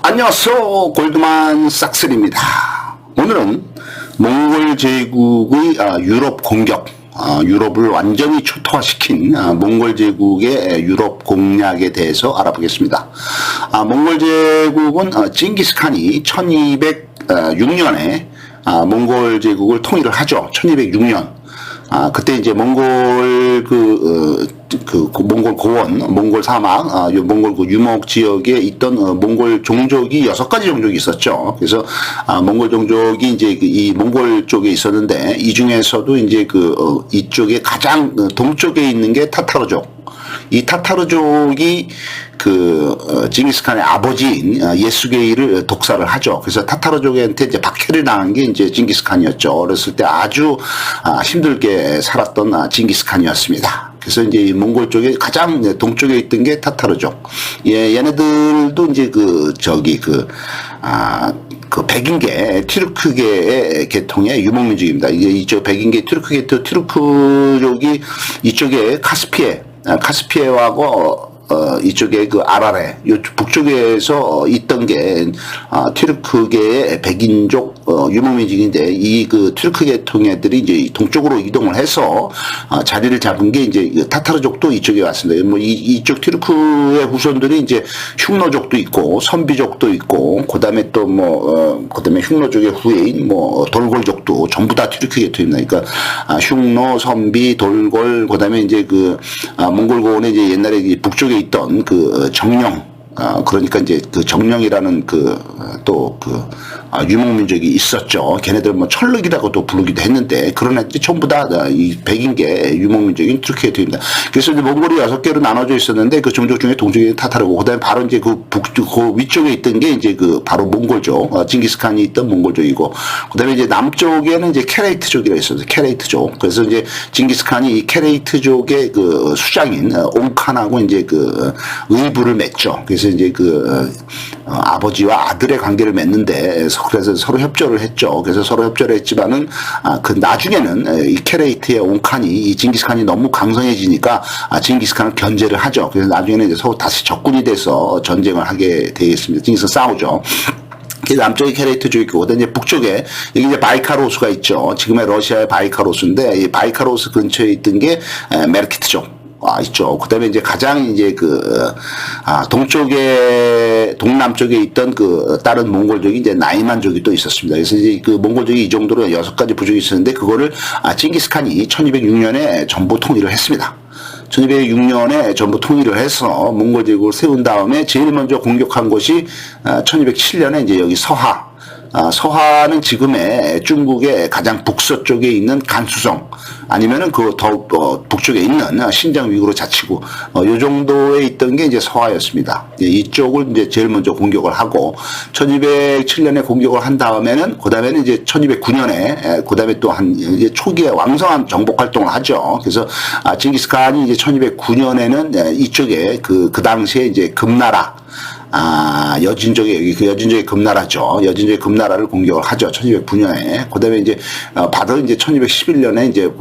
안녕하세요. 골드만 삭스입니다. 오늘은 몽골 제국의 유럽 공격, 유럽을 완전히 초토화시킨 몽골 제국의 유럽 공략에 대해서 알아보겠습니다. 몽골 제국은 징기스칸이 1206년에 몽골 제국을 통일을 하죠. 1206년. 그때 이제 몽골 몽골 고원, 몽골 사막, 몽골 그 유목 지역에 있던 몽골 종족이 6가지 종족이 있었죠. 그래서 몽골 종족이 이제 이 몽골 쪽에 있었는데 이 중에서도 이제 이쪽에 가장 동쪽에 있는 게 타타르족. 이 타타르족이 징기스칸의 아버지인 예수게이를 독살을 하죠. 그래서 타타르족한테 이제 박해를 당한 게 이제 징기스칸이었죠. 어렸을 때 아주 힘들게 살았던 징기스칸이었습니다. 그래서 이제 이 몽골 쪽에 가장 동쪽에 있던 게 타타르족. 얘네들도 이제 백인계, 튀르크계의 계통의 유목민족입니다. 이게 이쪽 백인계, 튀르크족이 이쪽에 카스피해하고 이쪽에 아라레, 요 북쪽에서 있던 게 튀르크계의 백인족 유목민족인데 이 튀르크 계통 애들이 이제 동쪽으로 이동을 해서 자리를 잡은 게 이제 타타르족도 이쪽에 왔습니다. 뭐 이쪽 튀르크의 후손들이 이제 흉노족도 있고 선비족도 있고 그다음에 또 그다음에 흉노족의 후예인 돌골족도 전부 다 튀르크 계통입니다. 그러니까 흉노, 선비, 돌골 그다음에 이제 몽골 고원에 이제 옛날에 북쪽에 있던 정령, 그러니까 이제 정령이라는 유목민족이 있었죠. 걔네들 철륵이라고도 부르기도 했는데, 그런 애들이 전부 다 이 백인계 유목민족인 튀르키예입니다. 그래서 이제 몽골이 6개로 나눠져 있었는데, 그 종족 중에 동쪽에 타타르고, 그 다음에 바로 이제 그 위쪽에 있던 게 이제 바로 몽골족, 징기스칸이 있던 몽골족이고, 그 다음에 이제 남쪽에는 이제 케레이트족이라 있었어요. 케레이트족. 그래서 이제 징기스칸이 이 케레이트족의 수장인 옹칸하고 이제 의부를 맺죠. 그래서 이제 아버지와 아들의 관계를 맺는데, 그래서 서로 협조를 했죠. 그래서 서로 협조를 했지만은, 나중에는 이 케레이트의 옹칸이, 이 징기스칸이 너무 강성해지니까, 징기스칸을 견제를 하죠. 그래서 나중에는 이제 서로 다시 적군이 돼서 전쟁을 하게 되겠습니다. 징기스칸 싸우죠. 남쪽에 케레이트족이 있고, 그다음에 이제 북쪽에, 여기 이제 바이카로스가 있죠. 지금의 러시아의 바이카로스인데, 이 바이카로스 근처에 있던 게 메르키트족. 있죠. 그 다음에 이제 가장 이제 동남쪽에 있던 다른 몽골족이 이제 나이만족이 또 있었습니다. 그래서 이제 몽골족이 이 정도로 6가지 부족이 있었는데, 그거를 징기스칸이 1206년에 전부 통일을 했습니다. 1206년에 전부 통일을 해서 몽골 제국을 세운 다음에 제일 먼저 공격한 것이 1207년에 이제 여기 서하는 지금의 중국의 가장 북서쪽에 있는 간수성, 아니면은 더 북쪽에 있는 신장 위구르 자치구, 요 정도에 있던 게 이제 서하였습니다. 이쪽을 이제 제일 먼저 공격을 하고, 1207년에 공격을 한 다음에는, 그 다음에는 이제 1209년에, 그 다음에 또 이제 초기에 왕성한 정복 활동을 하죠. 그래서, 징기스칸이 이제 1209년에는 이쪽에 그 당시에 이제 금나라, 여진족의 금나라죠. 여진족의 금나라를 공격을 하죠. 1209년에. 그 다음에 이제, 바로 이제 1211년에 이제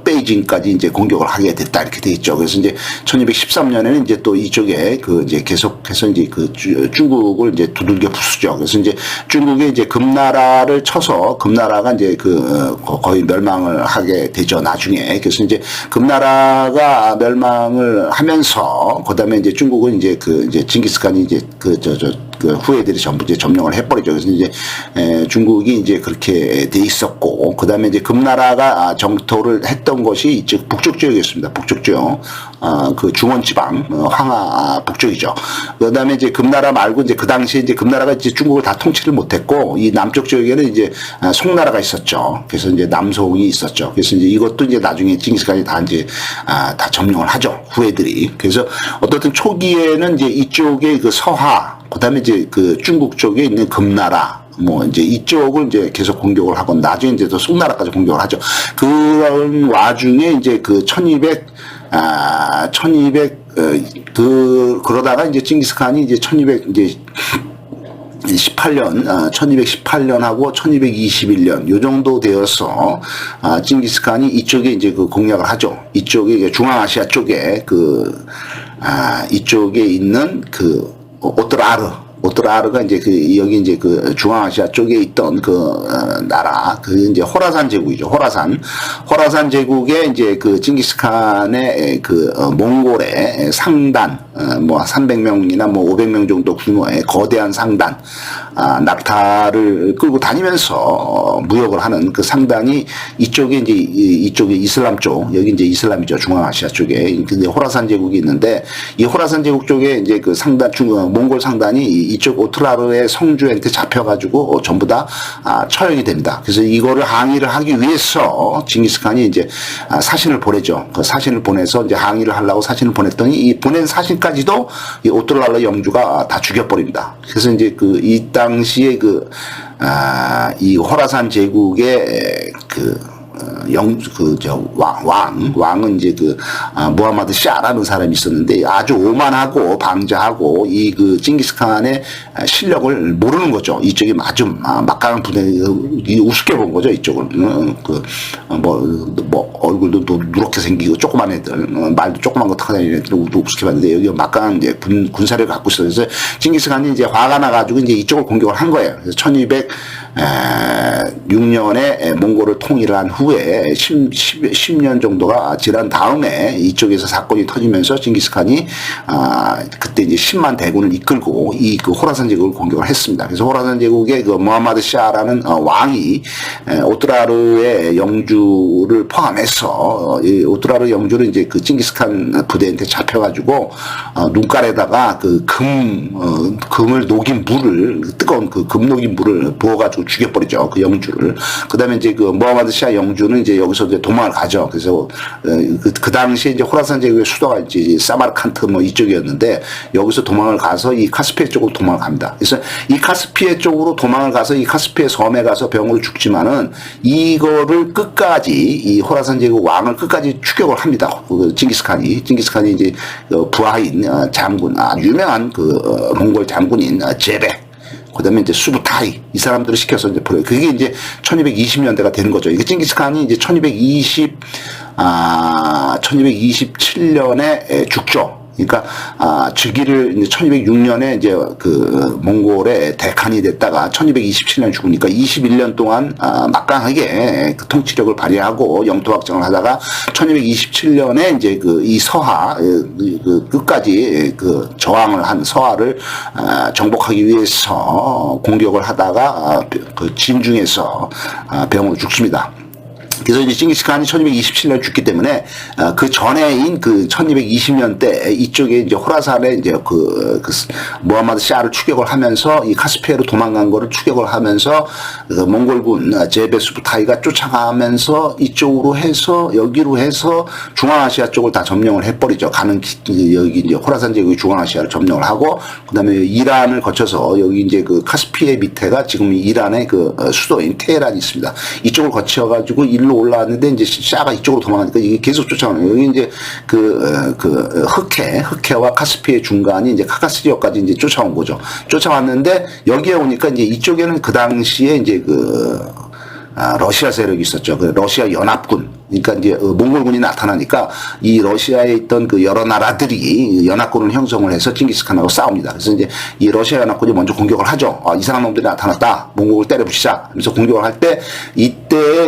베이징까지 이제 공격을 하게 됐다. 이렇게 돼 있죠. 그래서 이제 1213년에는 이제 또 이쪽에 이제 계속해서 이제 중국을 이제 두들겨 부수죠. 그래서 이제 중국의 이제 금나라를 쳐서 금나라가 이제 거의 멸망을 하게 되죠. 나중에. 그래서 이제 금나라가 멸망을 하면서, 그 다음에 이제 중국은 이제 징기스칸이 이제 후예들이 전부 이제 점령을 해버리죠. 그래서 이제 중국이 이제 그렇게 돼 있었고, 그 다음에 이제 금나라가 정토를 했던 것이 이쪽 북쪽 지역이었습니다. 북쪽 지역, 중원지방, 황하 북쪽이죠. 그 다음에 이제 금나라 말고 이제 그 당시에 이제 금나라가 이제 중국을 다 통치를 못했고, 이 남쪽 지역에는 이제 송나라가 있었죠. 그래서 이제 남송이 있었죠. 그래서 이제 이것도 이제 나중에 징기스칸이 다 다 점령을 하죠. 후예들이. 그래서 어떻든 초기에는 이제 이쪽에 서하, 그 다음에 이제 중국 쪽에 있는 금나라, 이제 이쪽을 이제 계속 공격을 하고, 나중에 이제 또 송나라까지 공격을 하죠. 그런 와중에 이제 1218년, 이제 징기스칸이 이제 1218년하고 1221년 요 정도 되어서 징기스칸이 이쪽에 이제 공략을 하죠. 이쪽에 중앙아시아 쪽에 이쪽에 있는 오트라르 오트라르가 이제 여기 이제 중앙아시아 쪽에 있던 나라, 이제 호라산 제국이죠. 호라산 제국의 이제 징기스칸의 몽골의 상단, 뭐 300명이나 뭐 500명 정도 규모의 거대한 상단, 낙타를 끌고 다니면서 무역을 하는 그 상단이 이쪽에 이슬람 쪽, 여기 이제 이슬람이죠. 중앙아시아 쪽에. 근데 호라산 제국이 있는데, 이 호라산 제국 쪽에 이제 몽골 상단이 이쪽 오트라르의 성주한테 잡혀가지고 전부 다 처형이 됩니다. 그래서 이거를 항의를 하기 위해서 징기스칸이 이제 사신을 보내죠. 그 사신을 보내서 이제 항의를 하려고 사신을 보냈더니 이 보낸 사신까지도 이 오트라르 영주가 다 죽여버립니다. 그래서 이제 이 당시에 이 호라산 제국의 왕은 이제 무하마드 샤라는 사람이 있었는데 아주 오만하고 방자하고 징기스칸의 실력을 모르는 거죠. 이쪽이 아주 막강한 부대, 우습게 본 거죠. 이쪽을. 얼굴도 누렇게 생기고 조그만 애들, 말도 조그만 거 타고 다니는 애들도 우습게 봤는데 여기 막강한 이제 군사력을 갖고 있어요. 그래서 징기스칸이 이제 화가 나가지고 이제 이쪽을 공격을 한 거예요. 그래서 1206년에 몽골을 통일을 한 후에 10년 정도가 지난 다음에 이쪽에서 사건이 터지면서 징기스칸이 그때 이제 10만 대군을 이끌고 호라산 제국을 공격을 했습니다. 그래서 호라산 제국의 무하마드 샤라는 왕이 오트라르의 영주를 포함해서 오트라르 영주를 이제 징기스칸 부대한테 잡혀가지고 눈깔에다가 금을 녹인 물을, 뜨거운 금 녹인 물을 부어가지고 죽여버리죠. 그 영주를. 그 다음에 이제 무하마드 샤 영주는 이제 여기서 이제 도망을 가죠. 그래서 그 당시에 이제 호라산 제국의 수도가 이제 사마르칸트 뭐 이쪽이었는데 여기서 도망을 가서 이 카스피해 쪽으로 도망을 갑니다. 그래서 이 카스피해 쪽으로 도망을 가서 이 카스피해 섬에 가서 병으로 죽지만은 이거를 끝까지 이 호라산 제국 왕을 끝까지 추격을 합니다. 징기스칸이 이제 부하인 장군, 유명한 몽골 장군인 제베, 그 다음에 이제 수부타이, 이 사람들을 시켜서 이제 보내요. 그게 이제 1220년대가 되는 거죠. 이게 징기스칸이 이제 1227년에 죽죠. 그러니까 즉위를 이제 1206년에 이제 몽골의 대칸이 됐다가 1227년 죽으니까 21년 동안 막강하게 통치력을 발휘하고 영토 확장을 하다가 1227년에 이제 이 서하 끝까지 저항을 한 서하를 정복하기 위해서 공격을 하다가 진중에서 병으로 죽습니다. 그래서 이제 징기스칸이 1227년 죽기 때문에 그 전에인 1220년대 이쪽에 이제 호라산에 이제 무하마드 샤를 추격을 하면서 이 카스피해로 도망간 거를 추격을 하면서 몽골군 제베 수부타이가 쫓아가면서 이쪽으로 해서 여기로 해서 중앙아시아 쪽을 다 점령을 해버리죠. 여기 이제 호라산 제국이 중앙아시아를 점령을 하고 그다음에 이란을 거쳐서 여기 이제 카스피해 밑에가 지금 이란의 수도인 테헤란이 있습니다. 이쪽을 거쳐가지고 일로 올라왔는데 이제 샤가 이쪽으로 도망가니까 이게 계속 쫓아오는 거예요. 여기 이제 흑해와 카스피의 중간이 이제 카카스지역까지 이제 쫓아온 거죠. 쫓아왔는데 여기에 오니까 이제 이쪽에는 그 당시에 이제 러시아 세력이 있었죠. 러시아 연합군. 그러니까 이제 몽골군이 나타나니까 이 러시아에 있던 여러 나라들이 연합군을 형성을 해서 징기스칸하고 싸웁니다. 그래서 이제 이 러시아 연합군이 먼저 공격을 하죠. 이상한 놈들이 나타났다. 몽골을 때려부시자. 하면서 공격을 할 때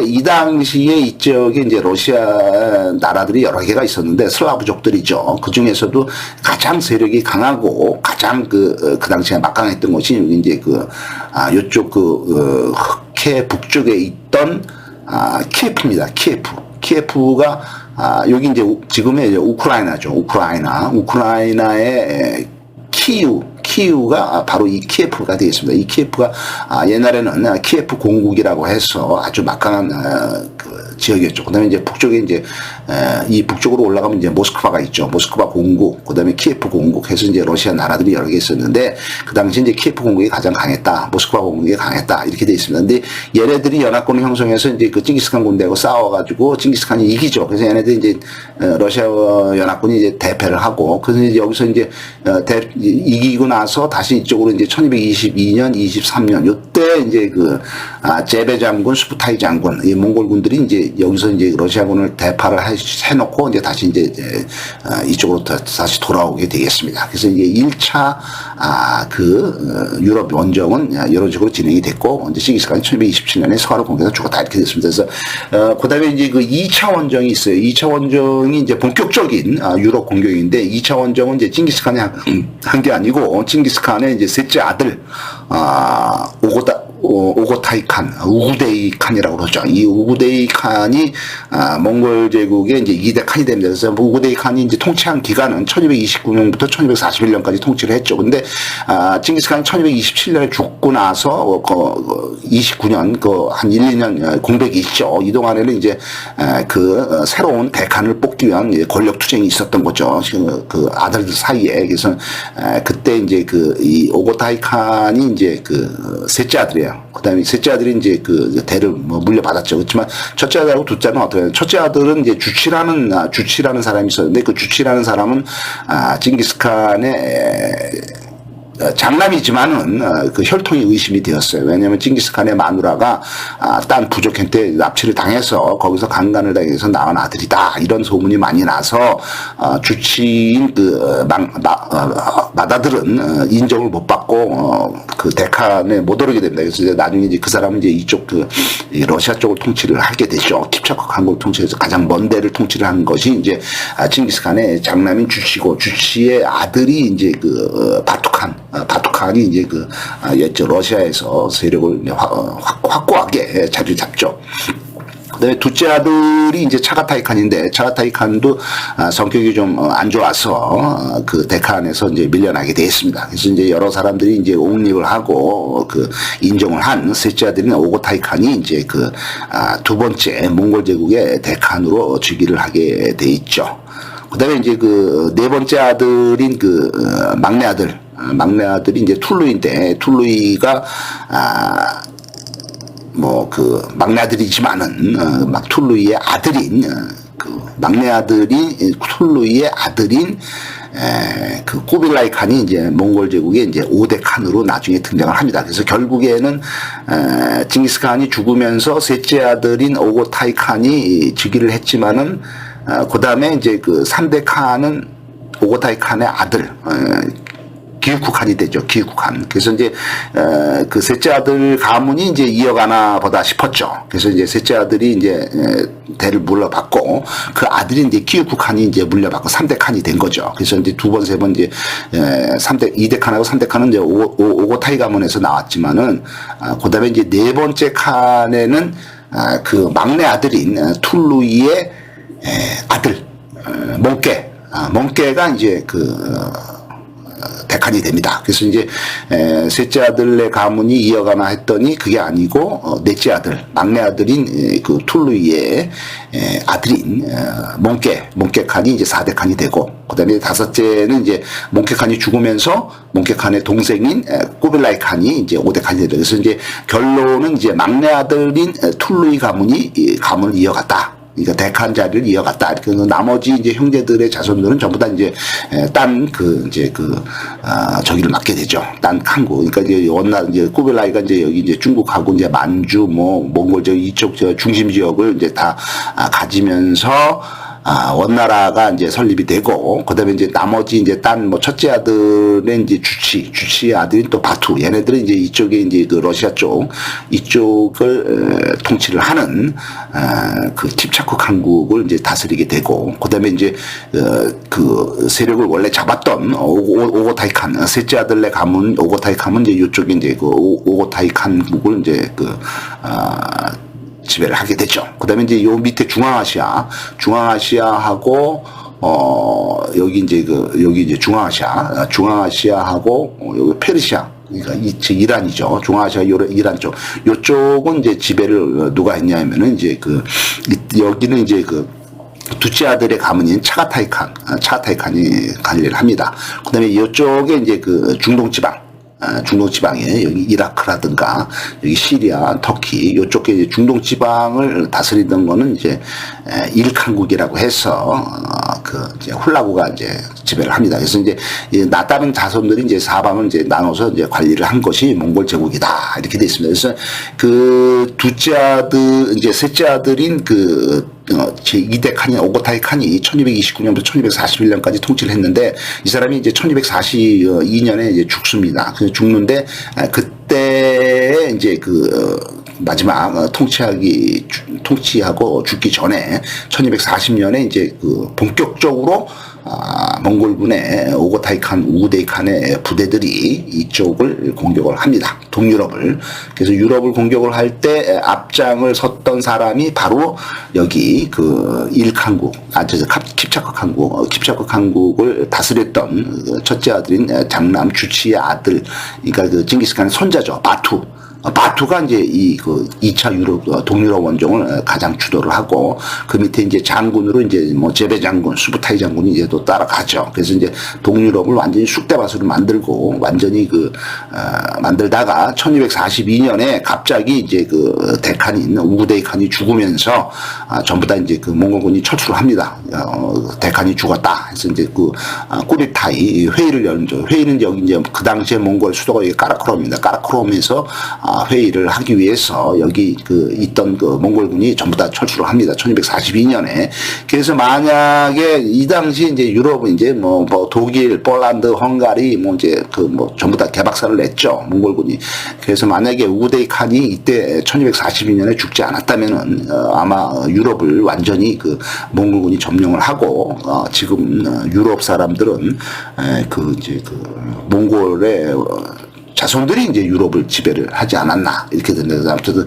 이 당시에 이쪽에 이제 러시아 나라들이 여러 개가 있었는데 슬라브족들이죠. 그 중에서도 가장 세력이 강하고 가장 그 당시에 막강했던 것이 이제 요쪽 흑해 북쪽에 있던 키예프입니다. 키예프가 여기 이제 지금의 우크라이나죠. 우크라이나의 키우가 바로 이 키예프가 되겠습니다. 이 키예프가 옛날에는 키예프 공국이라고 해서 아주 막강한 지역이었죠. 그다음에 이제 북쪽에 이 북쪽으로 올라가면 이제 모스크바가 있죠. 모스크바 공국, 그다음에 키예프 공국 해서 이제 러시아 나라들이 여러 개 있었는데 그 당시 이제 키예프 공국이 가장 강했다. 모스크바 공국이 강했다. 이렇게 돼 있습니다. 근데 얘네들이 연합군을 형성해서 이제 징기스칸 군대하고 싸워가지고 징기스칸이 이기죠. 그래서 얘네들이 이제 러시아 연합군이 이제 대패를 하고 그래서 이제 여기서 이제 이기고 나서 나서 다시 이쪽으로 이제 1222년, 23년 요때 이제 그 제베 장군, 수부타이 장군 이 몽골군들이 이제 여기서 이제 러시아군을 대파를 해놓고 이제 다시 이제 이쪽으로 다시 돌아오게 되겠습니다. 그래서 이제 1차 유럽 원정은 이런 식으로 진행이 됐고 이제 칭기스칸이 1227년에 서하를 공격해서 죽었다 이렇게 됐습니다. 그래서 그다음에 이제 그 2차 원정이 있어요. 2차 원정이 이제 본격적인 유럽 공격인데 2차 원정은 이제 칭기스칸이 한 게 아니고 칭기스칸의 이제 셋째 아들 오고타이 칸, 우구데이 칸이라고 그러죠. 이 우구데이 칸이 몽골 제국의 이제 2대 칸이 됩니다. 그래서 우구데이 칸이 이제 통치한 기간은 1229년부터 1241년까지 통치를 했죠. 근데 칭기스칸이 1227년에 죽고 나서 29년 한 1, 2년 공백이 있죠. 이 동안에는 이제 새로운 대칸을 뽑기 위한 권력 투쟁이 있었던 거죠. 그 아들들 사이에. 그래서 그때 이제 이 오고타이 칸이 이제 셋째 아들이에요. 그 다음에 셋째 아들이 이제 대를 물려받았죠. 그렇지만 첫째 아들하고 둘째는 어떻게 해요? 첫째 아들은 이제 주치라는 사람이 있었는데 그 주치라는 사람은 칭기스칸의 장남이지만은 그 혈통이 의심이 되었어요. 왜냐하면 칭기스칸의 마누라가 딴 부족한테 납치를 당해서 거기서 강간을 당해서 낳은 아들이다 이런 소문이 많이 나서 주치인 맏아들은 인정을 못 받고 그 데칸에 못 오르게 됩니다. 그래서 이제 나중에 이제 그 사람은 이제 이쪽 러시아 쪽을 통치를 하게 되죠. 킵차크 한국을 통치해서 가장 먼 데를 통치를 한 것이 이제 칭기스칸의 장남인 주치고 주치의 아들이 이제 바투칸이 이제 러시아에서 세력을 확고하게 자리 잡죠. 그다음에 둘째 아들이 이제 차가타이 칸인데 차가타이 칸도 성격이 좀 안 좋아서 데칸에서 이제 밀려나게 되었습니다. 그래서 이제 여러 사람들이 이제 옹립을 하고 인정을 한 셋째 아들인 오고타이 칸이 이제 두 번째 몽골 제국의 데칸으로 즉위를 하게 돼 있죠. 그다음에 이제 네 번째 아들인 막내 아들이 이제 툴루이인데 툴루이가 막내 아들이지만은 툴루이의 아들인 막내 아들이 툴루이의 아들인 꾸빌라이 칸이 이제 몽골 제국의 이제 5대 칸으로 나중에 등장을 합니다. 그래서 결국에는 칭기스칸이 죽으면서 셋째 아들인 오고타이 칸이 즉위를 했지만은 그다음에 이제 3대 칸은 오고타이 칸의 아들 기우쿠 칸이 되죠. 기우쿠 칸. 그래서 이제 셋째 아들 가문이 이제 이어가나 보다 싶었죠. 그래서 이제 셋째 아들이 이제 대를 물려받고 그 아들이 이제 기우쿠 칸이 이제 물려받고 3대 칸이 된 거죠. 그래서 이제 두 번, 세 번 이제 2대 칸하고 3대 칸은 이제 오고타이 가문에서 나왔지만은 그다음에 이제 네 번째 칸에는 막내 아들인 툴루이의 아들 몽케가 이제 데칸이 됩니다. 그래서 이제 셋째 아들의 가문이 이어가나 했더니 그게 아니고 넷째 아들, 막내 아들인 툴루이의 아들인 몽케 칸이 이제 4대 칸이 되고 그다음에 다섯째는 이제 몽케 칸이 죽으면서 몽케 칸의 동생인 꾸빌라이 칸이 이제 5대 칸이 되죠. 그래서 이제 결론은 이제 막내 아들인 툴루이 가문이 가문을 이어갔다. 그러니까 데칸 자리를 이어갔다. 이렇게 나머지 이제 형제들의 자손들은 전부 다 이제 저기를 맡게 되죠. 딴 칸구. 그러니까 이제 이제 꾸빌라이가 이제 여기 이제 중국하고 이제 만주 몽골 이쪽 중심 지역을 이제 다 가지면서 원나라가 이제 설립이 되고, 그 다음에 이제 나머지 이제 첫째 아들의 이제 주치의 아들인 또 바투, 얘네들은 이제 이쪽에 이제 러시아 쪽, 이쪽을 통치를 하는, 킵차크汗국을 이제 다스리게 되고, 그 다음에 이제, 세력을 원래 잡았던 오고타이 칸, 셋째 아들의 가문, 오고타이 칸은 이제 이쪽에 이제 오고타이 칸국을 이제 지배를 하게 되죠. 그 다음에 이제 요 밑에 중앙아시아하고, 여기 이제 중앙아시아하고, 여기 페르시아, 그러니까 이란이죠. 중앙아시아, 이란 쪽. 요쪽은 이제 지배를 누가 했냐면은 이제 여기는 이제 둘째 아들의 가문인 차가타이 칸이 관리를 합니다. 그 다음에 이쪽에 이제 중동지방에 여기 이라크라든가 여기 시리아, 터키 요쪽에 이제 중동지방을 다스리던 거는 이제 일칸국이라고 해서 이제 훌라구가 이제 지배를 합니다. 그래서 이제 다른 자손들이 이제 사방을 이제 나눠서 이제 관리를 한 것이 몽골 제국이다 이렇게 돼 있습니다. 그래서 그 둘째 아들 이제 셋째 아들인 제2대 칸이 오고타이 칸이 1229년부터 1241년까지 통치를 했는데 이 사람이 이제 1242년에 이제 죽습니다. 그래서 죽는데 그때 이제 마지막 통치하고 죽기 전에 1240년에 이제 본격적으로 몽골군의 오고타이 칸, 우구데이 칸의 부대들이 이쪽을 공격을 합니다. 동유럽을. 그래서 유럽을 공격을 할 때 앞장을 섰던 사람이 바로 여기 일칸국, 킵차크 칸국을 다스렸던 첫째 아들인 장남 주치의 아들, 그러니까 징기스칸의 손자죠. 바투가 이제 2차 동유럽 원정을 가장 주도를 하고 그 밑에 이제 장군으로 이제 제베 장군, 수부타이 장군이 이제 또 따라가죠. 그래서 이제 동유럽을 완전히 쑥대밭으로 만들고 완전히 만들다가 1242년에 갑자기 이제 대칸인 우구데이 칸이 죽으면서 전부 다 이제 몽골군이 철수를 합니다. 대칸이 죽었다. 그래서 이제 꾸리타이 회의를 열죠. 회의는 여기 이제 그 당시에 몽골 수도가 여기 까라크롬입니다. 까라크롬에서 회의를 하기 위해서 여기 있던 몽골군이 전부 다 철수를 합니다. 1242년에. 그래서 만약에 이 당시 이제 유럽은 이제 독일, 폴란드, 헝가리 이제 전부 다 개박살을 냈죠. 몽골군이. 그래서 만약에 우구데이 칸이 이때 1242년에 죽지 않았다면은 아마 유럽을 완전히 몽골군이 점령을 하고 지금 유럽 사람들은 몽골의 자손들이 이제 유럽을 지배를 하지 않았나 이렇게 된다. 아무튼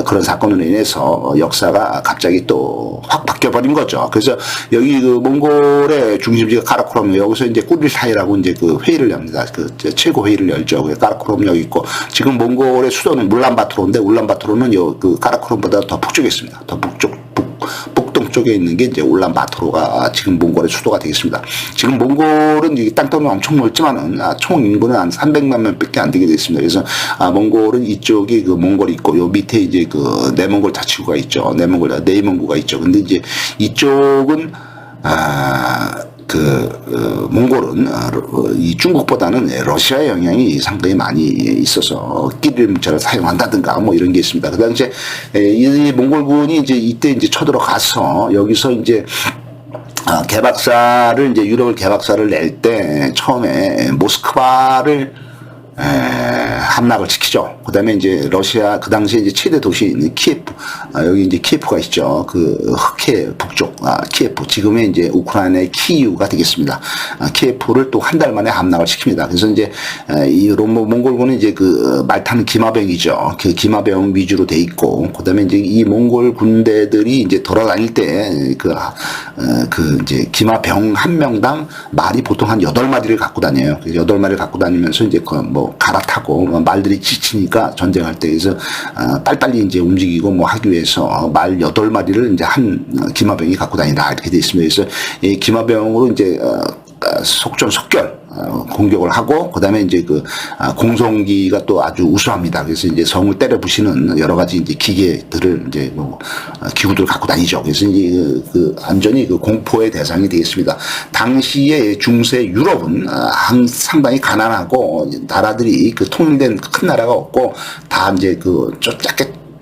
그런 사건으로 인해서 역사가 갑자기 또 확 바뀌어버린 거죠. 그래서 여기 몽골의 중심지가 카라코럼 여기서 이제 꾸릴타이라고 이제 회의를 엽니다. 최고 회의를 열죠. 카라코럼 여기 있고 지금 몽골의 수도는 울란바토르인데 울란바토르는 카라코럼보다 더 북쪽에 있습니다. 더 북동쪽에 있는 게 이제 울란바토르가 지금 몽골의 수도가 되겠습니다. 지금 몽골은 땅덩이 엄청 넓지만은 총 인구는 한 300만 명밖에 안 되게 됐습니다. 그래서 몽골은 이쪽이 몽골이 있고 요 밑에 이제 내몽골 자치구가 있죠. 네이몽구가 있죠. 근데 이제 이쪽은 몽골은 이 중국보다는 러시아의 영향이 상당히 많이 있어서 끼리 문자를 사용한다든가 이런 게 있습니다. 그 당시에 이 몽골군이 이때 이제 쳐들어가서 여기서 이제 유럽을 개박살을 낼 때 처음에 모스크바를 함락을 시키죠. 그 다음에 이제 러시아, 그 당시에 이제 최대 도시인 키예프, 여기 이제 키예프가 있죠. 흑해 북쪽, 키예프. 지금의 이제 우크라이나의 키이우가 되겠습니다. 키예프를 또 한 달 만에 함락을 시킵니다. 그래서 이제, 이 몽골군은 이제 말 타는 기마병이죠. 기마병 위주로 돼 있고, 그 다음에 이제 이 몽골 군대들이 이제 돌아다닐 때, 이제 기마병 한 명당 말이 보통 한 8마리를 갖고 다녀요. 8마리를 갖고 다니면서 이제 갈아타고 말들이 지치니까 전쟁할 때 그래서 빨리빨리 이제 움직이고 하기 위해서 말 8마리를 이제 한 기마병이 갖고 다닌다 이렇게 돼 있습니다. 그래서 이 기마병으로 이제 속전속결 공격을 하고 그다음에 이제 공성기가 또 아주 우수합니다. 그래서 이제 성을 때려 부시는 여러 가지 이제 기계들을 이제 기구들을 갖고 다니죠. 그래서 이제 완전히 공포의 대상이 되겠습니다. 당시에 중세 유럽은 상당히 가난하고 나라들이 통일된 큰 나라가 없고 다 이제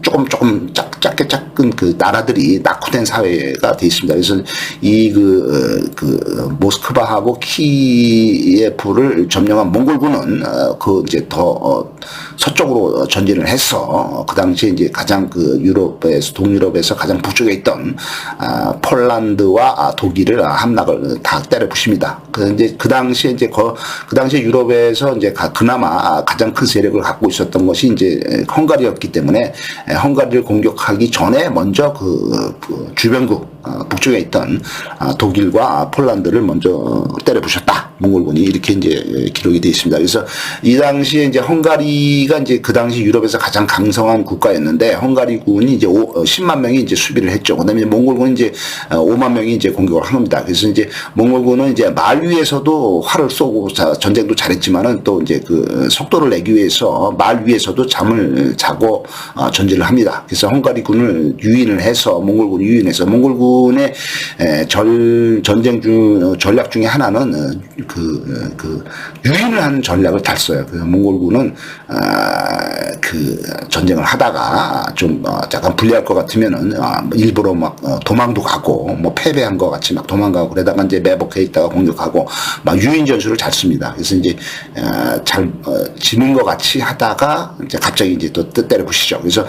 조금 작게 작은 나라들이 낙후된 사회가 되어 있습니다. 그래서 모스크바하고 키예프를 점령한 몽골군은 이제 더 서쪽으로 전진을 해서 그 당시에 이제 가장 동유럽에서 가장 북쪽에 있던 폴란드와 독일을 함락을 다 때려 부십니다. 이제 그 당시에 유럽에서 이제 그나마 가장 큰 세력을 갖고 있었던 것이 이제 헝가리였기 때문에 헝가리를 공격하기 전에 먼저 주변국 북쪽에 있던 독일과 폴란드를 먼저 때려 부셨다. 몽골군이 이렇게 이제 기록이 되어 있습니다. 그래서 이 당시에 이제 헝가리가 이제 그 당시 유럽에서 가장 강성한 국가였는데 헝가리군이 이제 10만 명이 이제 수비를 했죠. 그다음에 몽골군이 이제 5만 명이 이제 공격을 한 겁니다. 그래서 이제 몽골군은 이제 말 위에서도 활을 쏘고 전쟁도 잘했지만은 또 이제 그 속도를 내기 위해서 말 위에서도 잠을 자고 전쟁을 합니다. 그래서 헝가리군을 유인을 해서 몽골군을 유인해서 몽골군의 전쟁 전략 중에 하나는 그 유인을 하는 전략을 잘 써요. 그래서 몽골군은 그 전쟁을 하다가 좀 약간 불리할 것 같으면은 일부러 막 도망도 가고 뭐 패배한 것 같이 막 도망가고 그러다가 이제 매복해 있다가 공격하고 막 유인 전술을 잘 씁니다. 그래서 이제 잘 지는 것 같이 하다가 이제 갑자기 이제 또 때려 부시죠. 그래서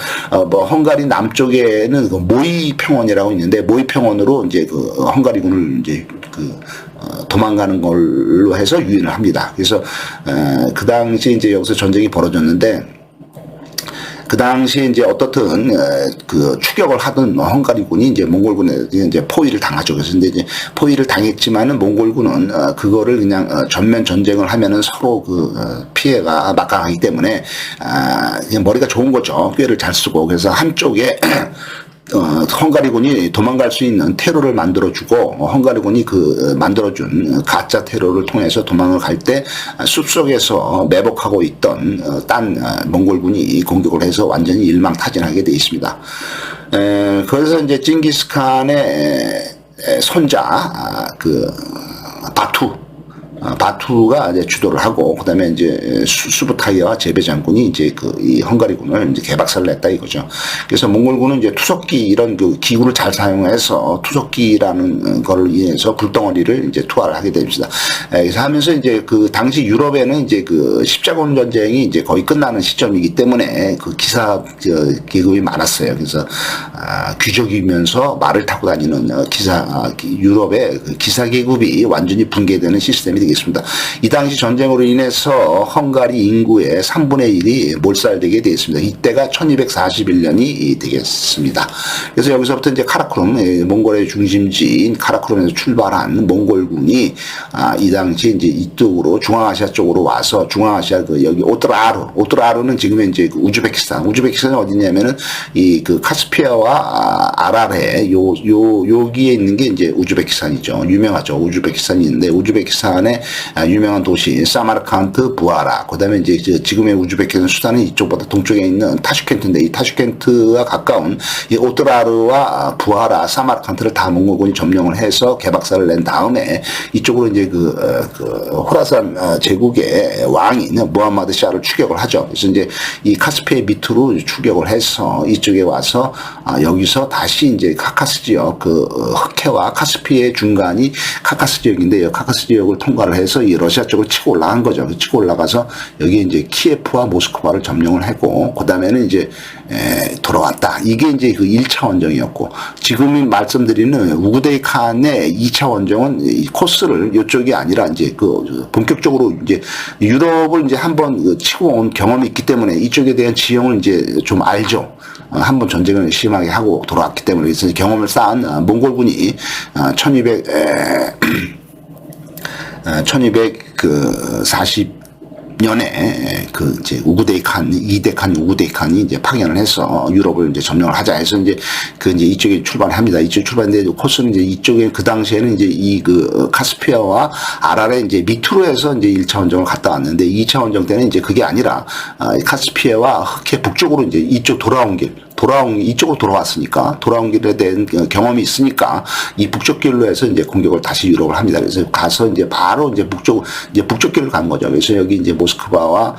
뭐 헝가리 남쪽에는 그 모이 평원이라고 있는데 모이 평원으로 이제 그 헝가리군을 이제 도망가는 걸로 해서 유인을 합니다. 그래서 그 당시 이제 여기서 전쟁이 벌어졌는데 그 당시에 이제 어떻든 그 추격을 하던 헝가리군이 이제 몽골군에 이제 포위를 당하죠. 그래서 이제 포위를 당했지만은 몽골군은 그거를 그냥 전면 전쟁을 하면은 서로 그 피해가 막강하기 때문에 그냥 머리가 좋은 거죠. 꾀를 잘 쓰고 그래서 한쪽에 헝가리군이 도망갈 수 있는 테러를 만들어주고 헝가리군이 그 만들어준 가짜 테러를 통해서 도망을 갈 때 숲속에서 매복하고 있던 딴 몽골군이 공격을 해서 완전히 일망타진하게 돼 있습니다. 그래서 이제 징기스칸의 손자 그 바투가 이제 주도를 하고, 그 다음에 이제 수부타이와 제베 장군이 이제 이 헝가리군을 이제 개박살을 냈다 이거죠. 그래서 몽골군은 이제 투석기 이런 그 기구를 잘 사용해서 투석기라는 거를 이용해서 불덩어리를 이제 투하를 하게 됩니다. 그래서 하면서 이제 그 당시 유럽에는 이제 그 십자군 전쟁이 이제 거의 끝나는 시점이기 때문에 그 기사 계급이 많았어요. 그래서 귀족이면서 말을 타고 다니는 유럽의 그 기사 계급이 완전히 붕괴되는 시스템이 되겠습니다. 이 당시 전쟁으로 인해서 헝가리 인구의 3분의 1이 몰살되게 되었습니다. 이때가 1241년이 되겠습니다. 그래서 여기서부터 이제 카라쿠룸, 몽골의 중심지인 카라쿠룸에서 출발한 몽골군이 이 당시 이제 이쪽으로 중앙아시아 쪽으로 와서 중앙아시아 여기 오트라르는 지금의 이제 그 우즈베키스탄이 어디냐면은 이 그 카스피아와 아라레 여기에 있는 게 이제 우즈베키스탄이죠. 유명하죠. 우즈베키스탄이 있는데 우즈베키스탄의 유명한 도시 사마르칸트, 부하라. 그다음에 이제 지금의 우즈베키스탄 수단은 이쪽보다 동쪽에 있는 타슈켄트인데 이 타슈켄트와 가까운 이 오트라르와 부하라, 사마르칸트를 다 몽골군이 점령을 해서 개박살을 낸 다음에 이쪽으로 이제 그 호라산 제국의 왕인 무함마드 샤를 추격을 하죠. 그래서 이제 이 카스피해 밑으로 추격을 해서 이쪽에 와서 여기서 다시 이제 카카스 지역 그 흑해와 카스피해 중간이 카카스 지역인데 카카스 지역을 통과를 해서 이 러시아 쪽으로 치고 올라간 거죠. 치고 올라가서 여기 이제 키예프와 모스크바를 점령을 하고 그 다음에는 이제 돌아왔다. 이게 이제 그 1차 원정이었고 지금 말씀드리는 우구데이 칸의 2차 원정은 이 코스를 이쪽이 아니라 이제 그 본격적으로 이제 유럽을 이제 한번 치고 온 경험이 있기 때문에 이쪽에 대한 지형을 이제 좀 알죠. 한번 전쟁을 심하게 하고 돌아왔기 때문에 그래서 경험을 쌓은 몽골군이 1240년에 그 이제 이대칸 우구데이 칸이 이제 파견을 해서 유럽을 이제 점령을 하자 해서 이제 이쪽에 출발을 합니다. 이쪽에 출발했는데 코스는 이제 이쪽에 그 당시에는 이제 이 그 카스피아와 아라레 이제 밑으로 해서 이제 1차 원정을 갔다 왔는데 2차 원정 때는 이제 그게 아니라 카스피아와 흑해 북쪽으로 이제 이쪽 이쪽으로 돌아왔으니까 돌아온 길에 대한 경험이 있으니까 이 북쪽 길로 해서 이제 공격을 다시 유럽을 합니다. 그래서 가서 이제 바로 이제 북쪽 길로 간 거죠. 그래서 여기 이제 모스크바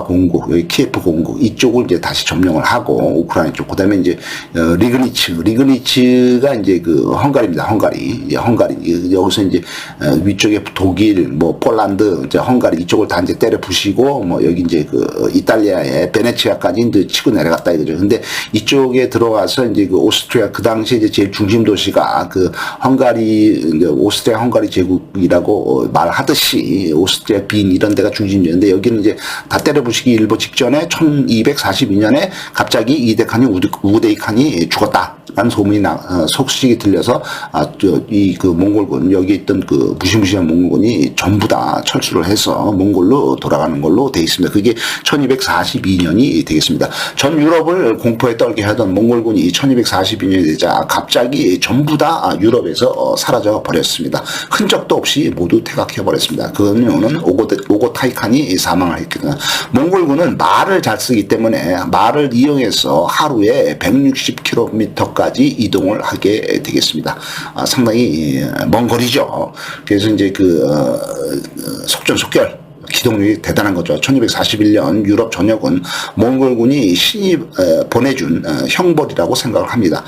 공국, 여기 키예프 공국 이쪽을 이제 다시 점령을 하고 우크라이나 쪽, 그다음에 이제 리그니츠가 이제 그 헝가리입니다. 헝가리 여기서 이제 위쪽에 독일, 뭐 폴란드, 이제 헝가리 이쪽을 다 이제 때려 부시고 뭐 여기 이제 그 이탈리아의 베네치아까지 이제 치고 내려갔다 이거죠. 근데 이쪽에 들어가서 이제 그 오스트리아 그 당시에 이제 제일 중심 도시가 그 헝가리 오스트리아 헝가리 제국이라고 말하듯이 오스트리아 빈 이런 데가 중심이었는데 여기는 이제 다 때려부시기 일보 직전에 1242년에 갑자기 이데칸이 우데이칸이 죽었다라는 소문이 소식이 들려서 이 그 몽골군 여기 있던 그 무시무시한 몽골군이 전부 다 철수를 해서 몽골로 돌아가는 걸로 돼 있습니다. 그게 1242년이 되겠습니다. 전 유럽을 공포에 떨게 하던 몽골군이 1242년이 되자 갑자기 전부 다 유럽에서 사라져 버렸습니다. 흔적도 없이 모두 퇴각해 버렸습니다. 그 이유는 오고타이칸이 사망을 했거든요. 몽골군은 말을 잘 쓰기 때문에 말을 이용해서 하루에 160km까지 이동을 하게 되겠습니다. 상당히 먼 거리죠. 그래서 이제 속전속결 기동력이 대단한 거죠. 1241년 유럽 전역은 몽골군이 신이 보내준 형벌이라고 생각을 합니다.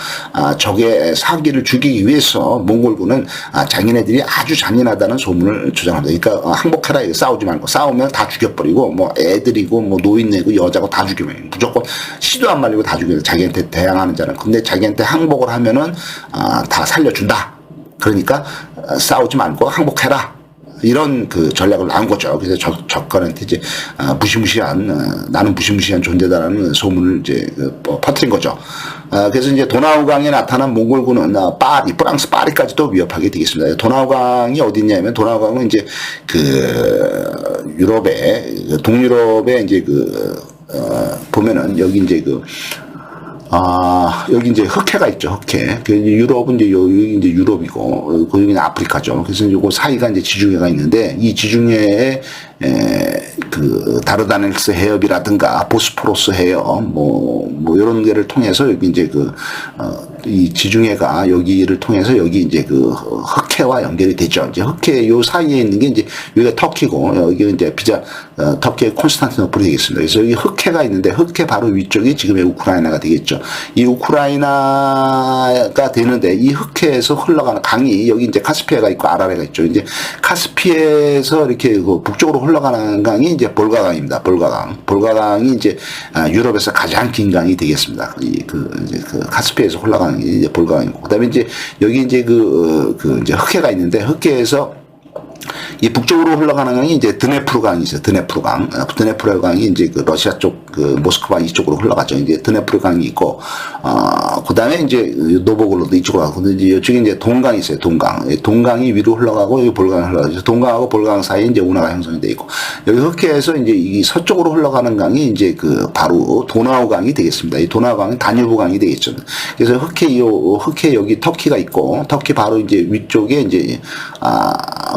적의 사기를 죽이기 위해서 몽골군은 자기네들이 아주 잔인하다는 소문을 주장합니다. 그러니까 항복해라, 싸우지 말고. 싸우면 다 죽여버리고 뭐 애들이고 뭐 노인네고 여자고 다 죽이면 무조건 시도 안 말리고 다 죽여요. 자기한테 대항하는 자는. 근데 자기한테 항복을 하면은 다 살려준다. 그러니까 싸우지 말고 항복해라. 이런 그 전략을 나온 거죠. 그래서 적간한테 이제 나는 무시무시한 존재다라는 소문을 이제 퍼뜨린 거죠. 그래서 이제 도나우강에 나타난 몽골군은 프랑스 파리까지도 위협하게 되겠습니다. 도나우강이 어디 있냐면 도나우강은 이제 그 유럽의 동유럽의 이제 보면은 여기 이제 여기 이제 흑해가 있죠, 흑해. 유럽은 이제 여기 이제 유럽이고, 여기는 아프리카죠. 그래서 요거 사이가 이제 지중해가 있는데, 이 지중해에, 다르다넬스 해협이라든가, 보스포러스 해협, 요런 데를 통해서 여기 이제 이 지중해가 여기를 통해서 여기 이제 흑해와 연결이 되죠. 이제 흑해 요 사이에 있는 게 이제 여기가 터키고 여기가 이제 터키의 콘스탄티노플이 되겠습니다. 그래서 여기 흑해가 있는데 흑해 바로 위쪽이 지금의 우크라이나가 되겠죠. 이 우크라이나가 되는데 이 흑해에서 흘러가는 강이 여기 이제 카스피해가 있고 아라레가 있죠. 이제 카스피해에서 이렇게 북쪽으로 흘러가는 강이 이제 볼가강입니다. 볼가강이 이제 유럽에서 가장 긴 강이 되겠습니다. 카스피해에서 흘러가는 이제 볼가강이고, 그다음에 이제 여기 이제 이제 흑해가 있는데 흑해에서 이 북쪽으로 흘러가는 강이 이제 드네프르 강이 있어요. 드네프르 강이 이제 러시아 쪽 모스크바 이쪽으로 흘러가죠. 이제 드네프르 강이 있고, 그다음에 이제 노보골로도 이쪽으로 가고, 근데 이제 이쪽에 이제 동강이 있어요. 동강이 위로 흘러가고 여기 볼강이 흘러가죠. 동강하고 볼강 사이에 이제 운하가 형성이 돼 있고, 여기 흑해에서 이제 이 서쪽으로 흘러가는 강이 이제 바로 도나우 강이 되겠습니다. 이 도나우 강이 다뉴브 강이 되겠죠. 그래서 흑해 여기 터키가 있고, 터키 바로 이제 위쪽에 이제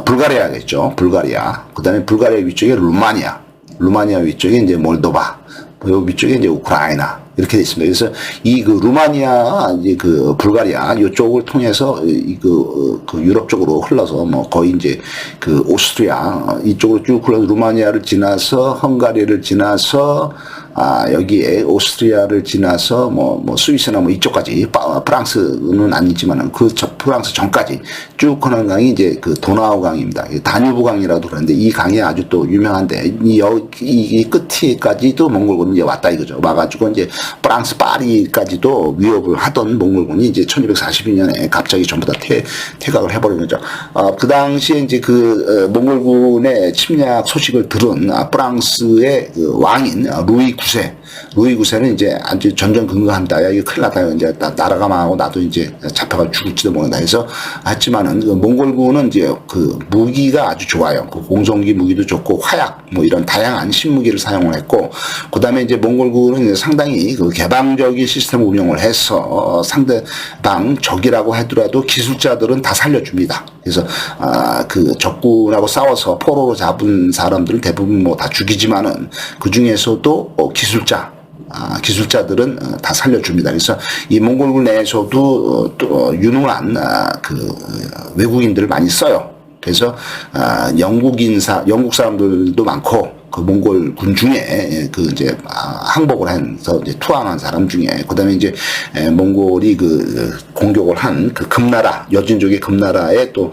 불가리아겠죠. 불가리아. 그 다음에 불가리아 위쪽에 루마니아 위쪽에 이제 몰도바. 요 위쪽에 이제 우크라이나. 이렇게 돼 있습니다. 그래서 루마니아, 이제 불가리아, 요쪽을 통해서 유럽 쪽으로 흘러서 거의 이제 오스트리아, 이쪽으로 쭉 흘러서 루마니아를 지나서 헝가리를 지나서 여기에 오스트리아를 지나서 스위스나 이쪽까지, 프랑스는 아니지만은 프랑스 전까지 쭉 가는 강이 이제 도나우 강입니다. 다뉴브 강이라도 그러는데 이 강이 아주 또 유명한데 이 끝에까지도 몽골군이 이제 왔다 이거죠. 와가지고 이제 프랑스 파리까지도 위협을 하던 몽골군이 이제 1242년에 갑자기 전부 다 퇴각을 해버린 거죠. 그 당시에 이제 몽골군의 침략 소식을 들은 프랑스의 왕인 루이 9세는 이제 아주 전전긍긍한다. 야, 이거 큰일 났다. 이제 나라가 망하고 나도 이제 잡혀가 죽을지도 모른다 해서 했지만은 몽골군은 이제 무기가 아주 좋아요. 공성기 무기도 좋고 화약 이런 다양한 신무기를 사용을 했고, 그다음에 이제 몽골군은 이제 상당히 개방적인 시스템 운영을 해서 상대방 적이라고 하더라도 기술자들은 다 살려줍니다. 그래서 적군하고 싸워서 포로로 잡은 사람들은 대부분 다 죽이지만은 그 중에서도 기술자들은 다 살려줍니다. 그래서 이 몽골군 내에서도 또 유능한 외국인들을 많이 써요. 그래서 영국 사람들도 많고, 그 몽골군 중에 그 이제 항복을 해서 이제 투항한 사람 중에 그다음에 이제 몽골이 그 공격을 한 그 금나라 여진족의 금나라에 또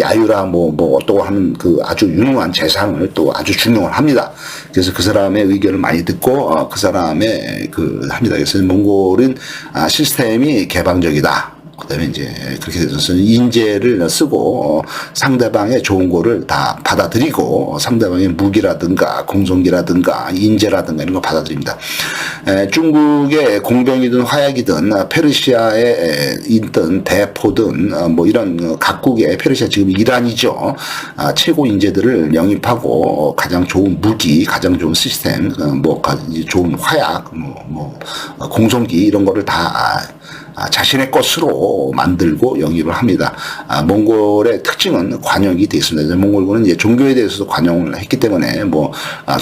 야유라 뭐 어떠고 하는 그 아주 유능한 재상을 또 아주 중용을 합니다. 그래서 그 사람의 의견을 많이 듣고 그 사람의 그 합니다. 그래서 몽골은 시스템이 개방적이다. 그다음에 이제 그렇게 돼서 인재를 쓰고 상대방의 좋은 거를 다 받아들이고 상대방의 무기라든가 공성기라든가 인재라든가 이런 거 받아들입니다. 중국의 공병이든 화약이든 페르시아에 있든 대포든 뭐 이런 각국의 페르시아 지금 이란이죠. 최고 인재들을 영입하고 가장 좋은 무기, 가장 좋은 시스템, 뭐 좋은 화약, 뭐 공성기 이런 거를 다 자신의 것으로 만들고 영입을 합니다. 몽골의 특징은 관용이 되어 있습니다. 몽골군은 이제 종교에 대해서도 관용을 했기 때문에 뭐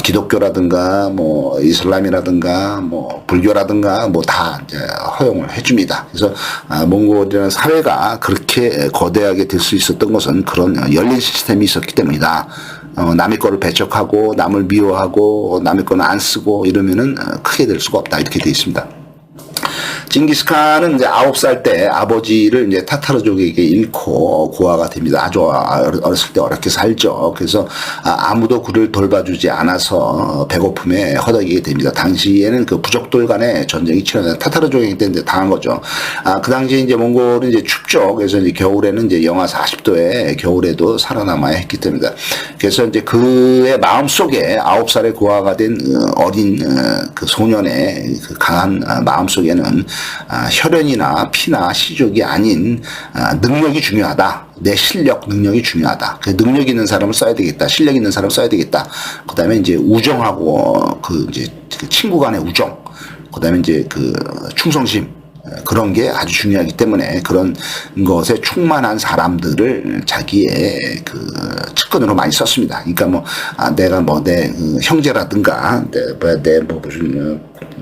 기독교라든가 뭐 이슬람이라든가 뭐 불교라든가 뭐 다 허용을 해줍니다. 그래서 몽골이라는 사회가 그렇게 거대하게 될 수 있었던 것은 그런 열린 시스템이 있었기 때문이다. 남의 거를 배척하고 남을 미워하고 남의 거는 안 쓰고 이러면은 크게 될 수가 없다. 이렇게 되어 있습니다. 징기스칸은 이제 9살 때 아버지를 이제 타타르족에게 잃고 고아가 됩니다. 아주 어렸을 때 어렵게 살죠. 그래서 아무도 그를 돌봐주지 않아서 배고픔에 허덕이게 됩니다. 당시에는 그 부족들 간의 전쟁이 치러져 타타르족에게 이제 당한 거죠. 그 당시에 이제 몽골은 이제 춥죠. 그래서 이제 겨울에는 이제 영하 40도에 겨울에도 살아남아야 했기 때문이다. 그래서 이제 그의 마음 속에 9살의 고아가 된 어린 그 소년의 그 강한 마음 속에는 혈연이나 피나 시족이 아닌 능력이 중요하다. 내 실력, 능력이 중요하다. 그 능력 있는 사람을 써야 되겠다. 실력 있는 사람을 써야 되겠다. 그다음에 이제 우정하고 그 이제 친구 간의 우정. 그다음에 이제 그 충성심. 그런 게 아주 중요하기 때문에 그런 것에 충만한 사람들을 자기의 그 측근으로 많이 썼습니다. 그러니까 뭐 내가 뭐 내 형제라든가 내 뭐 무슨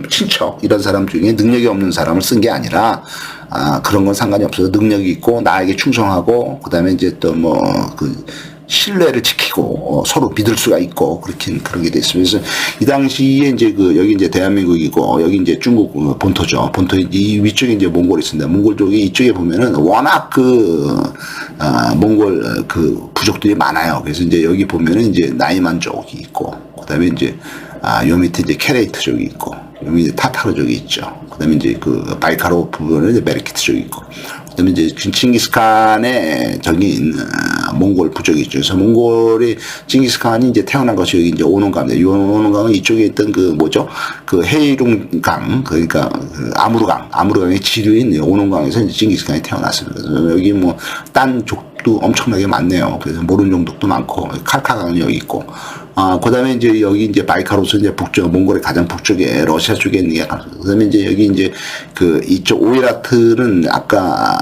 친척 이런 사람 중에 능력이 없는 사람을 쓴 게 아니라 그런 건 상관이 없어요. 능력이 있고 나에게 충성하고 그다음에 이제 또 뭐 그 신뢰를 지키고 서로 믿을 수가 있고 그렇게 돼 있습니다. 그래서 이 당시에 이제 그 여기 이제 대한민국이고 여기 이제 중국 본토죠. 본토 이 위쪽에 이제 몽골이 있습니다. 몽골족이 이쪽에 보면은 워낙 그 몽골 그 부족들이 많아요. 그래서 이제 여기 보면은 이제 나이만족이 있고 그다음에 이제 요 밑에 이제 케레이트족이 있고 요 밑에 타타르족이 있죠. 그다음에 이제 그 바이카로 부분은 이제 메르키트족이 있고 그다음에 이제 칭기스칸의 저기 몽골 부족이 있죠. 그래서 몽골이 칭기스칸이 이제 태어난 것이 여기 이제 오논강입니다. 이 오논강은 이쪽에 있던 그 뭐죠? 그 헤이룽강 그러니까 그 아무르강의 지류인 오논강에서 이제 칭기스칸이 태어났습니다. 그래서 여기 뭐 딴 족도 엄청나게 많네요. 그래서 모른족도 많고 칼카강이 여기 있고. 그 다음에 이제 여기 이제 바이카로스 이제 북쪽, 몽골의 가장 북쪽에 러시아 쪽에 있는 게, 그 다음에 이제 여기 이제 그 이쪽 오이라트는 아까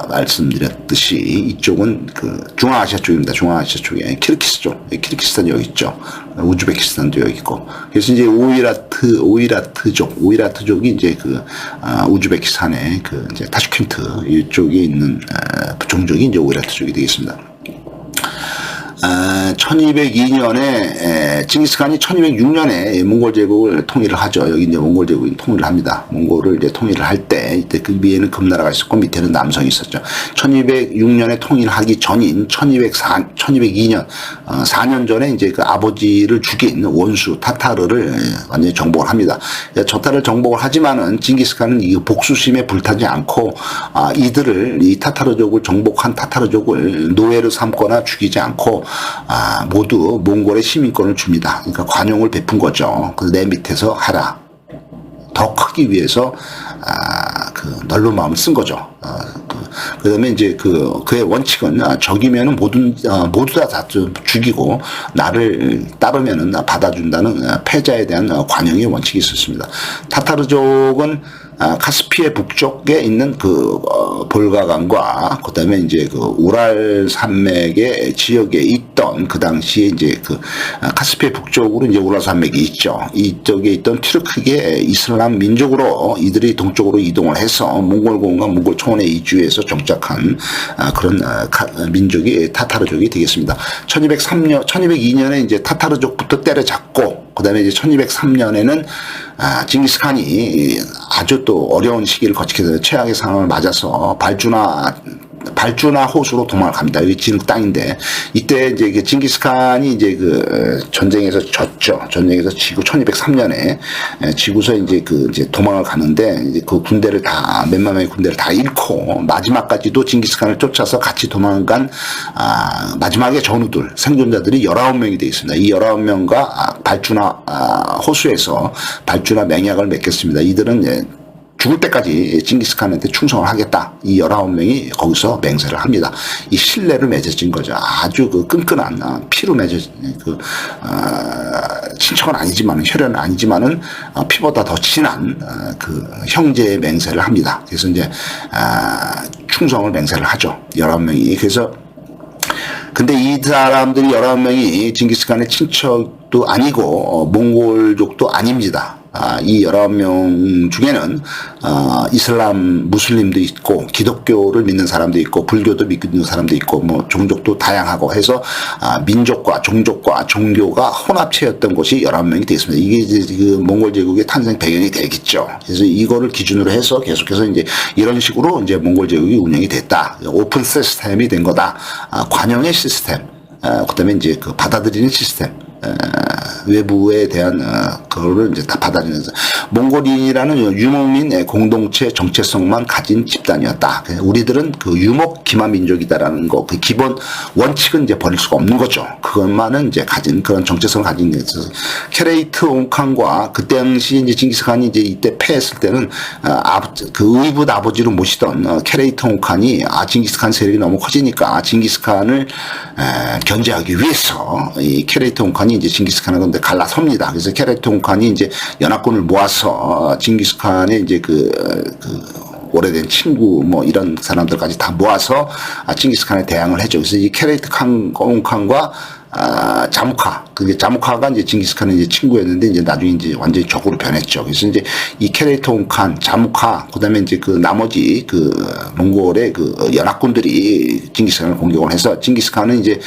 말씀드렸듯이 이쪽은 그 중앙아시아 쪽입니다. 중앙아시아 쪽에 키르키스 쪽, 키르키스탄 여기 있죠. 우즈베키스탄도 여기 있고. 그래서 이제 오이라트족이 이제 그 우즈베키스탄의 그 이제 타슈켄트 이쪽에 있는 종족이 이제 오이라트족이 되겠습니다. 1202년에 칭기스칸이 1206년에 몽골 제국을 통일을 하죠. 여기 이제 몽골 제국이 통일을 합니다. 몽골을 이제 통일을 할 때 이때 그 위에는 금나라가 있었고 밑에는 남성이 있었죠. 1206년에 통일하기 전인 1202년 4년 전에 이제 그 아버지를 죽인 원수 타타르를 완전히 정복을 합니다. 저타를 정복을 하지만은 칭기스칸은 이 복수심에 불타지 않고 이 타타르족을 정복한 타타르족을 노예로 삼거나 죽이지 않고 모두 몽골의 시민권을 줍니다. 그러니까 관용을 베푼 거죠. 그래서 내 밑에서 하라. 더 크기 위해서 그 넓은 마음을 쓴 거죠. 그다음에 이제 그의 원칙은 적이면은 모두 다 죽이고 나를 따르면은 받아준다는 패자에 대한 관용의 원칙이 있었습니다. 타타르족은 카스피해 북쪽에 있는 그 볼가강과 그다음에 이제 그 우랄 산맥의 지역에 있던 그 당시에 이제 그 카스피해 북쪽으로 이제 우랄 산맥이 있죠. 이쪽에 있던 튀르크계 이슬람 민족으로 이들이 동쪽으로 이동을 해서 몽골군과 몽골 초원에 이주해서 정착을 시작한 그런 민족이 타타르족이 되겠습니다. 1202년에 이제 타타르족부터 때려잡고 그다음에 이제 1203년에는 징기스칸이 아주 또 어려운 시기를 거치게 되는 최악의 상황을 맞아서 발주나 호수로 도망을 갑니다. 여기 진흙 땅인데 이때 이제 징기스칸이 이제 그 전쟁에서 졌죠. 전쟁에서 지고 1203년에 지고서 이제 도망을 가는데 이제 그 군대를 다 몇만 명의 군대를 다 잃고 마지막까지도 징기스칸을 쫓아서 같이 도망간 마지막에 전우들 생존자들이 19명이 되어 있습니다. 이 19명과 발주나 호수에서 발주나 맹약을 맺겠습니다. 이들은 죽을 때까지 징기스칸한테 충성을 하겠다. 이 19명이 거기서 맹세를 합니다. 이 신뢰를 맺어진 거죠. 아주 그 끈끈한 피로 맺어진 친척은 아니지만 혈연은 아니지만은 피보다 더 친한 그 형제의 맹세를 합니다. 그래서 이제 충성을 맹세를 하죠. 19명이. 그래서 근데 이 사람들이 19명이 징기스칸의 친척도 아니고 몽골족도 아닙니다. 이 19명 중에는 이슬람 무슬림도 있고 기독교를 믿는 사람도 있고 불교도 믿는 사람도 있고 뭐 종족도 다양하고 해서 민족과 종족과 종교가 혼합체였던 곳이 19명이 되겠습니다. 이게 이제 그 몽골 제국의 탄생 배경이 되겠죠. 그래서 이거를 기준으로 해서 계속해서 이제 이런 식으로 이제 몽골 제국이 운영이 됐다. 오픈 시스템이 된 거다. 관용의 시스템. 그다음에 이제 그 받아들이는 시스템. 외부에 대한 그거를 이제 다 받아들이면서 몽골인이라는 유목민 공동체 정체성만 가진 집단이었다. 우리들은 그 유목 기마 민족이다라는 거, 그 기본 원칙은 이제 버릴 수가 없는 거죠. 그것만은 이제 가진 그런 정체성을 가진 게 있어서 케레이트 옹칸과 그때 당시 이제 징기스칸이 이제 이때 패했을 때는 그 의붓 아버지로 모시던 케레이트 옹칸이 징기스칸 세력이 너무 커지니까 징기스칸을 견제하기 위해서 이 케레이트 옹칸이 이제 징기스칸을 근데 갈라섭니다. 그래서 케레이트 옹칸이 이제 연합군을 모아서 징기스칸의 이제 그 오래된 친구 뭐 이런 사람들까지 다 모아서 징기스칸에 대항을 했죠. 그래서 이 케레이트 옹칸과 자무카. 그게 자무카가 이제 징기스칸의 이제 친구였는데 이제 나중에 이제 완전히 적으로 변했죠. 그래서 이제 이 케레이트 옹칸, 자무카, 그다음에 이제 그 나머지 그 몽골의 그 연합군들이 징기스칸을 공격을 해서 징기스칸은 이제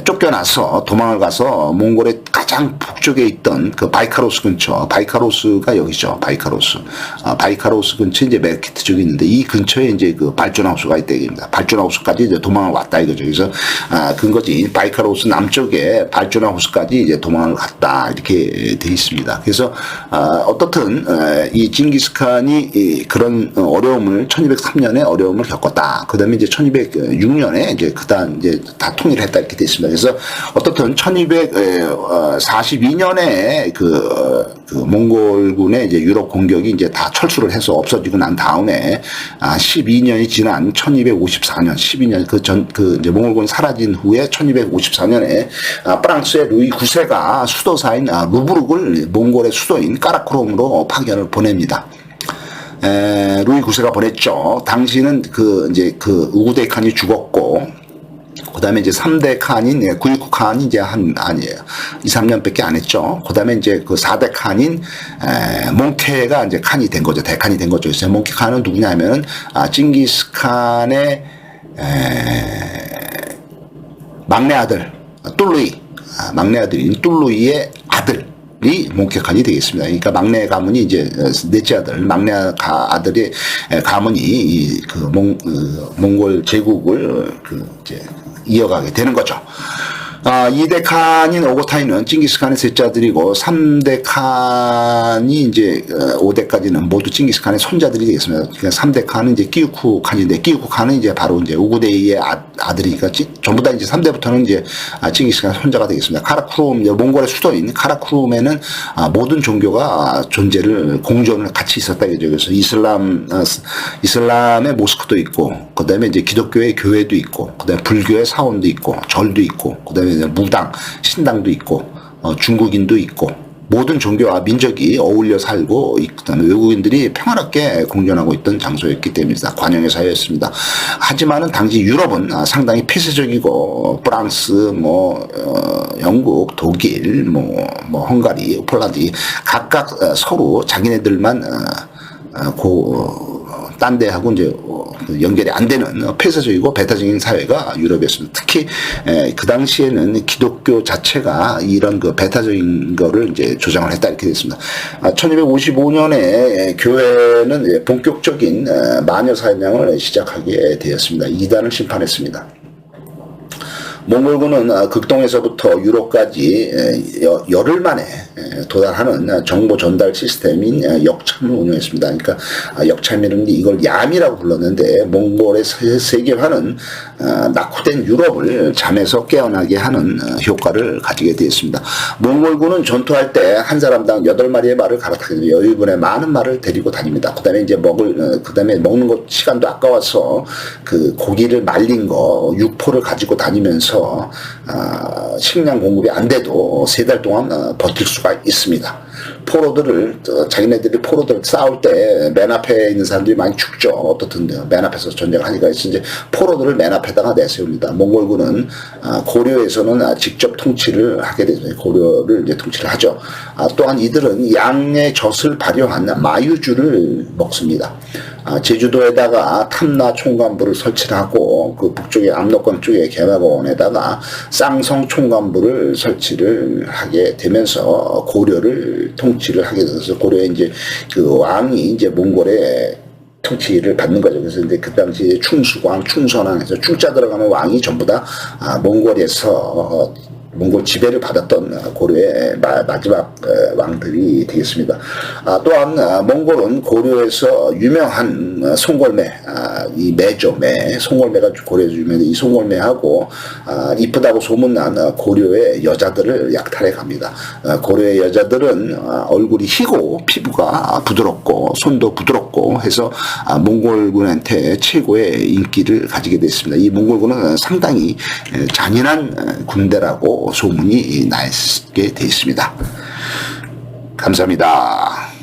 쫓겨나서 도망을 가서 몽골의 가장 북쪽에 있던 그 바이카로스 근처, 바이카로스가 여기죠. 바이카로스 근처에 이제 메르키트 쪽이 있는데 이 근처에 이제 그 발주나우스가 있다 얘기입니다. 발주나우스까지 이제 도망을 왔다 이거죠. 그래서 근거지 바이카로스 남쪽에 발주나우스까지 이제 도망을 갔다 이렇게 돼 있습니다. 그래서 어떻든 이 징기스칸이 그런 어려움을 1203년에 어려움을 겪었다. 그다음에 이제 1206년에 이제 그다음 이제 다 통일했다 이렇게 돼 있습니다. 그래서 어떻든 1242년에 그 몽골군의 이제 유럽 공격이 이제 다 철수를 해서 없어지고 난 다음에 12년이 지난 1254년 12년 그 이제 몽골군이 사라진 후에 1254년에 프랑스의 루이 9세가 수도사인 루브르크를 몽골의 수도인 까라크롬으로 파견을 보냅니다. 루이 9세가 보냈죠. 당시는 이제 우구데이 칸이 죽었고, 그 다음에 이제 3대 칸인 구이쿠 칸이 이제 아니에요. 2, 3년밖에 안 했죠. 그 다음에 이제 그 4대 칸인 몽케가 이제 칸이 된 거죠. 대칸이 된 거죠. 그래서 몽케 칸은 누구냐면은 징기스칸의 막내 아들 뚫루이, 막내 아들인 뚫루이의 아들이 몽케 칸이 되겠습니다. 그러니까 막내 가문이 이제 넷째 아들, 막내 아들의 가문이 몽골 제국을 이제 이어가게 되는 거죠. 2대 칸인 오고타이는 징기스칸의 셋째 아들이고 3대 칸이 이제 5대까지는 모두 징기스칸의 손자들이 되겠습니다. 그러니까 3대 칸은 이제 끼우쿠 칸인데 끼우쿠 칸은 이제 바로 이제 우구데이의 아들이니까 전부 다 이제 3대부터는 이제 징기스칸 손자가 되겠습니다. 카라쿠룸, 몽골의 수도인 카라쿠룸에는 모든 종교가 존재를 공존을 같이 있었다 이거죠. 그래서 이슬람의 모스크도 있고, 그다음에 이제 기독교의 교회도 있고, 그다음에 불교의 사원도 있고, 절도 있고, 그다음에 무당, 신당도 있고, 중국인도 있고, 모든 종교와 민족이 어울려 살고, 그다음에 외국인들이 평화롭게 공존하고 있던 장소였기 때문입니다. 관용의 사회였습니다. 하지만은 당시 유럽은 상당히 폐쇄적이고, 프랑스, 영국, 독일, 헝가리, 폴란드 각각 서로 자기네들만 딴 데하고 이제 연결이 안 되는 폐쇄적이고 배타적인 사회가 유럽이었습니다. 특히 그 당시에는 기독교 자체가 이런 그 배타적인 거를 이제 조장을 했다 이렇게 됐습니다. 1255년에 교회는 본격적인 마녀 사냥을 시작하게 되었습니다. 이단을 심판했습니다. 몽골군은 극동에서부터 유럽까지 열흘 만에 도달하는 정보 전달 시스템인 역참을 운영했습니다. 그러니까 역참이라는 게 이걸 얌이라고 불렀는데 몽골의 세계화는 낙후된 유럽을 잠에서 깨어나게 하는 효과를 가지게 되었습니다. 몽골군은 전투할 때 한 사람당 8마리의 말을 갈아타게 여유분의 많은 말을 데리고 다닙니다. 그다음에 이제 먹는 것 시간도 아까워서 그 고기를 말린 거 육포를 가지고 다니면서 식량 공급이 안 돼도 3달 동안 버틸 수가 있습니다. 포로들을 자기네들이 포로들 싸울 때 맨 앞에 있는 사람들이 많이 죽죠. 어떻든 맨 앞에서 전쟁을 하니까 이제 포로들을 맨 앞에다가 내세웁니다. 몽골군은 고려에서는 직접 통치를 하게 되죠. 고려를 이제 통치를 하죠. 또한 이들은 양의 젖을 발효한 마유주를 먹습니다. 제주도에다가 탐라 총관부를 설치를 하고 그 북쪽의 압록강 쪽에 개마고원에다가 쌍성 총관부를 설치를 하게 되면서 고려를 통치를 하게 돼서 고려에 이제 그 왕이 이제 몽골의 통치를 받는 거죠. 그래서 이제 그 당시에 충수왕, 충선왕 해서 충자 들어가면 왕이 전부 다 몽골에서 몽골 지배를 받았던 고려의 마지막 왕들이 되겠습니다. 또한 몽골은 고려에서 유명한 송골매, 이 매죠, 송골매가 고려에서 유명한데 이 송골매하고 이쁘다고 소문난 고려의 여자들을 약탈해 갑니다. 고려의 여자들은 얼굴이 희고 피부가 부드럽고 손도 부드럽고 해서 몽골군한테 최고의 인기를 가지게 됐습니다. 이 몽골군은 상당히 잔인한 군대라고 소문이 나게 되어 있습니다. 감사합니다.